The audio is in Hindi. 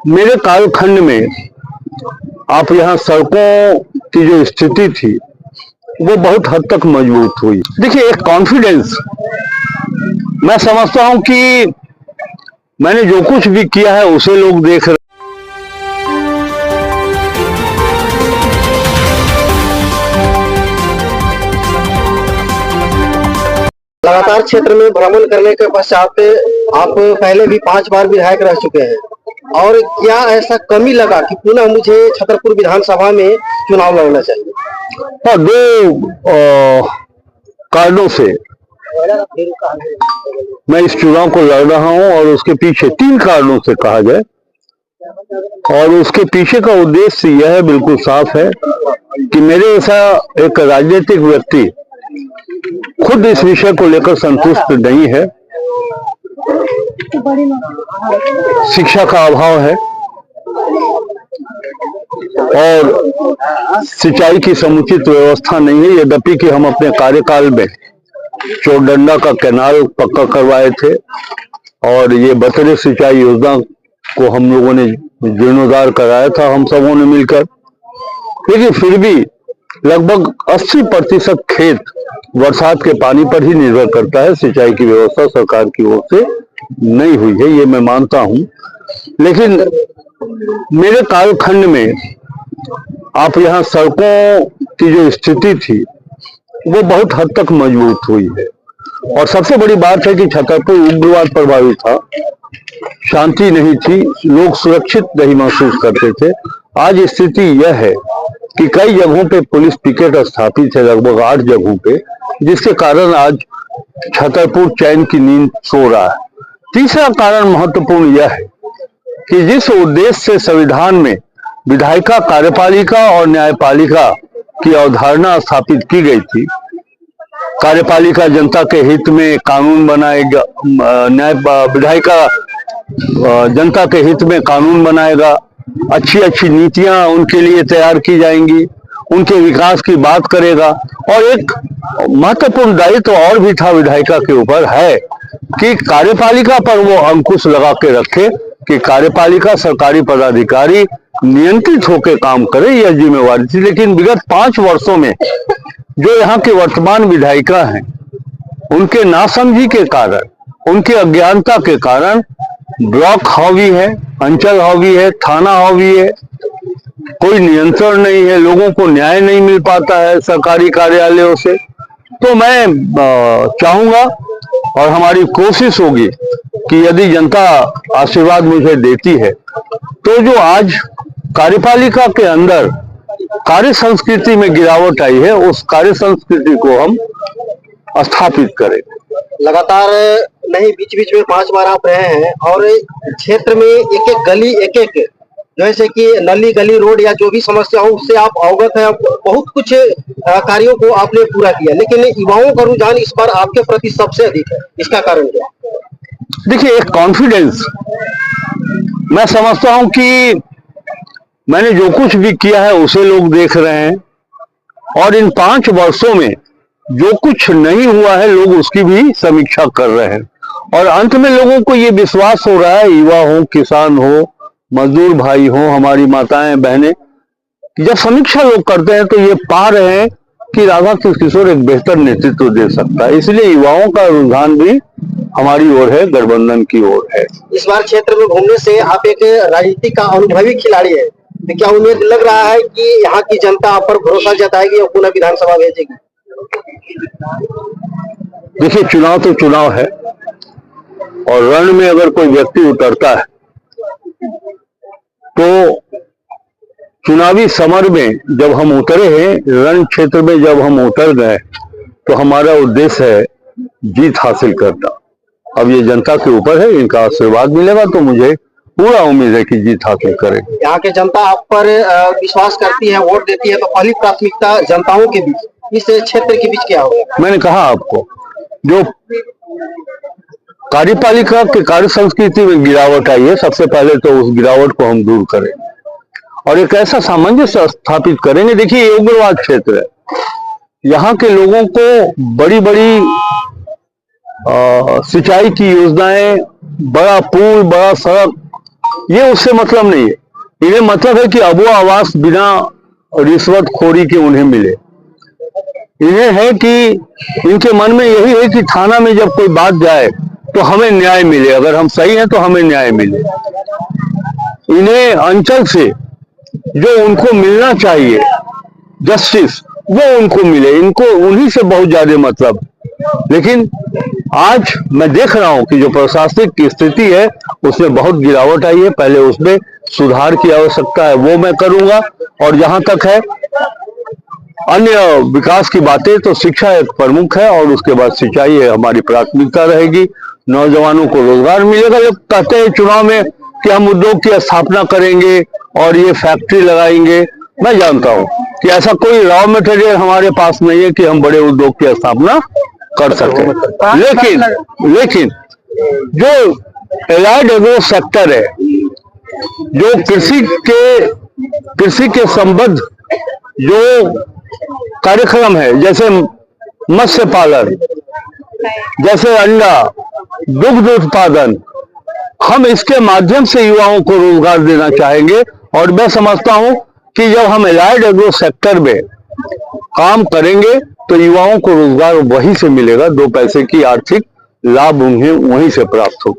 मेरे कालखंड में आप यहाँ सड़कों की जो स्थिति थी वो बहुत हद तक मजबूत हुई। देखिए, एक कॉन्फिडेंस, मैं समझता हूं कि मैंने जो कुछ भी किया है उसे लोग देख रहे। लगातार क्षेत्र में भ्रमण करने के पश्चात आप पहले भी 5 बार विधायक रह चुके हैं, और क्या ऐसा कमी लगा कि पुनः मुझे छतरपुर विधानसभा में चुनाव लड़ना चाहिए? हाँ, दो कारणों से मैं इस चुनाव को लड़ रहा हूं, और उसके पीछे 3 कारणों से कहा जाए, और उसके पीछे का उद्देश्य यह है, बिल्कुल साफ है, कि मेरे ऐसा एक राजनीतिक व्यक्ति खुद इस विषय को लेकर संतुष्ट नहीं है। शिक्षा का अभाव है और सिंचाई की समुचित व्यवस्था नहीं है। यद्यपि कि हम अपने कार्यकाल में चौडंडा का कैनाल पक्का करवाए थे, और ये बतरे सिंचाई योजना को हम लोगों ने जीर्णोद्धार कराया था, हम सबों ने मिलकर। लेकिन फिर भी लगभग 80% खेत बरसात के पानी पर ही निर्भर करता है। सिंचाई की व्यवस्था सरकार की ओर से नहीं हुई है, ये मैं मानता हूं। लेकिन मेरे कालखंड में आप यहाँ सड़कों की जो स्थिति थी वो बहुत हद तक मजबूत हुई है, और सबसे बड़ी बात है कि छतरपुर उग्रवाद प्रभावित था, शांति नहीं थी, लोग सुरक्षित नहीं महसूस करते थे। आज स्थिति यह है कि कई जगहों पे पुलिस पिकेट स्थापित है, लगभग 8 जगहों पे, जिसके कारण आज छतरपुर चैन की नींद सो रहा है। तीसरा कारण महत्वपूर्ण यह है कि जिस उद्देश्य से संविधान में विधायिका, कार्यपालिका और न्यायपालिका की अवधारणा स्थापित की गई थी, कार्यपालिका जनता के हित में कानून बनाएगा, विधायिका जनता के हित में कानून बनाएगा, अच्छी अच्छी नीतियां उनके लिए तैयार की जाएंगी, उनके विकास की बात करेगा। और एक महत्वपूर्ण दायित्व और भी था विधायिका के ऊपर, है कि कार्यपालिका पर वो अंकुश लगा के रखे कि कार्यपालिका सरकारी पदाधिकारी नियंत्रित होकर काम करे, यह जिम्मेवारी थी। लेकिन विगत 5 वर्षों में जो यहाँ के वर्तमान विधायिका हैं, उनके नासमझी के कारण, उनके अज्ञानता के कारण ब्लॉक हावी है, अंचल हावी है, थाना हावी है, कोई नियंत्रण नहीं है, लोगों को न्याय नहीं मिल पाता है सरकारी कार्यालयों से। तो मैं चाहूंगा और हमारी कोशिश होगी कि यदि जनता आशीर्वाद मुझे देती है तो जो आज कार्यपालिका के अंदर कार्य संस्कृति में गिरावट आई है, उस कार्य संस्कृति को हम स्थापित करें। लगातार नहीं, बीच बीच में 5 बार आप रहे हैं, और क्षेत्र में एक एक गली, एक एक जैसे कि नली गली रोड या जो भी समस्या हो उससे आप अवगत हैं। बहुत कुछ कार्यों को आपने पूरा किया, लेकिन युवाओं का रुझान इस बार आपके प्रति सबसे अधिक है, इसका कारण क्या? देखिए, एक कॉन्फिडेंस, मैं समझता हूं कि मैंने जो कुछ भी किया है उसे लोग देख रहे हैं, और इन 5 वर्षों में जो कुछ नहीं हुआ है लोग उसकी भी समीक्षा कर रहे हैं, और अंत में लोगों को ये विश्वास हो रहा है, युवा हो, किसान हो, मजदूर भाई हो, हमारी माताएं बहनें, जब समीक्षा लोग करते हैं तो ये पा रहे हैं कि राधा कृष्ण किशोर एक बेहतर नेतृत्व दे सकता है। इसलिए युवाओं का रुझान भी हमारी ओर है, गठबंधन की ओर है। इस बार क्षेत्र में घूमने से आप एक राजनीति का अनुभवी खिलाड़ी है, तो क्या उम्मीद लग रहा है कि यहाँ की जनता आप पर भरोसा जताएगी और पुनः विधानसभा भेजेगी? देखिए, चुनाव तो चुनाव है, और रण में अगर कोई व्यक्ति उतरता है तो चुनावी समर में जब हम उतरे हैं, रण क्षेत्र में जब हम उतर गए, तो हमारा उद्देश्य है जीत हासिल करना। अब ये जनता के ऊपर है, इनका आशीर्वाद मिलेगा तो मुझे पूरा उम्मीद है कि जीत हासिल करेगी। यहाँ के जनता आप पर विश्वास करती है, वोट देती है, तो पहली प्राथमिकता जनताओं के बीच, इस क्षेत्र के बीच क्या होगा? मैंने कहा आपको, जो कार्यपालिका के कार्य संस्कृति में गिरावट आई है, सबसे पहले तो उस गिरावट को हम दूर करें और एक ऐसा सामंजस्य स्थापित करेंगे। देखिए, ये उग्रवाद क्षेत्र है, यहाँ के लोगों को बड़ी बड़ी सिंचाई की योजनाएं, बड़ा पुल, बड़ा सड़क, ये उससे मतलब नहीं है। इन्हें मतलब है कि अबो आवास बिना रिश्वतखोरी के उन्हें मिले। इन्हें है कि इनके मन में यही है कि थाना में जब कोई बात जाए तो हमें न्याय मिले, अगर हम सही हैं तो हमें न्याय मिले। इन्हें अंचल से जो उनको मिलना चाहिए जस्टिस, वो उनको मिले, इनको उन्हीं से बहुत ज्यादा मतलब। लेकिन आज मैं देख रहा हूं कि जो प्रशासनिक की स्थिति है उसमें बहुत गिरावट आई है। पहले उसमें सुधार की आवश्यकता है, वो मैं करूंगा। और जहां तक है अन्य विकास की बातें, तो शिक्षा एक प्रमुख है और उसके बाद सिंचाई है, हमारी प्राथमिकता रहेगी। नौजवानों को रोजगार मिलेगा। जब कहते हैं चुनाव में कि हम उद्योग की स्थापना करेंगे और ये फैक्ट्री लगाएंगे, मैं जानता हूं कि ऐसा कोई रॉ मटेरियल हमारे पास नहीं है कि हम बड़े उद्योग की स्थापना कर सकें। लेकिन जो एलाइड एग्रो सेक्टर है, जो कृषि के संबद्ध जो कार्यक्रम है, जैसे मत्स्य पालन, जैसे अंडा, दुग्ध उत्पादन, हम इसके माध्यम से युवाओं को रोजगार देना चाहेंगे। और मैं समझता हूं कि जब हम एलाइड एग्रो सेक्टर में काम करेंगे तो युवाओं को रोजगार वहीं से मिलेगा, 2 पैसे की आर्थिक लाभ उन्हें वहीं से प्राप्त होगी।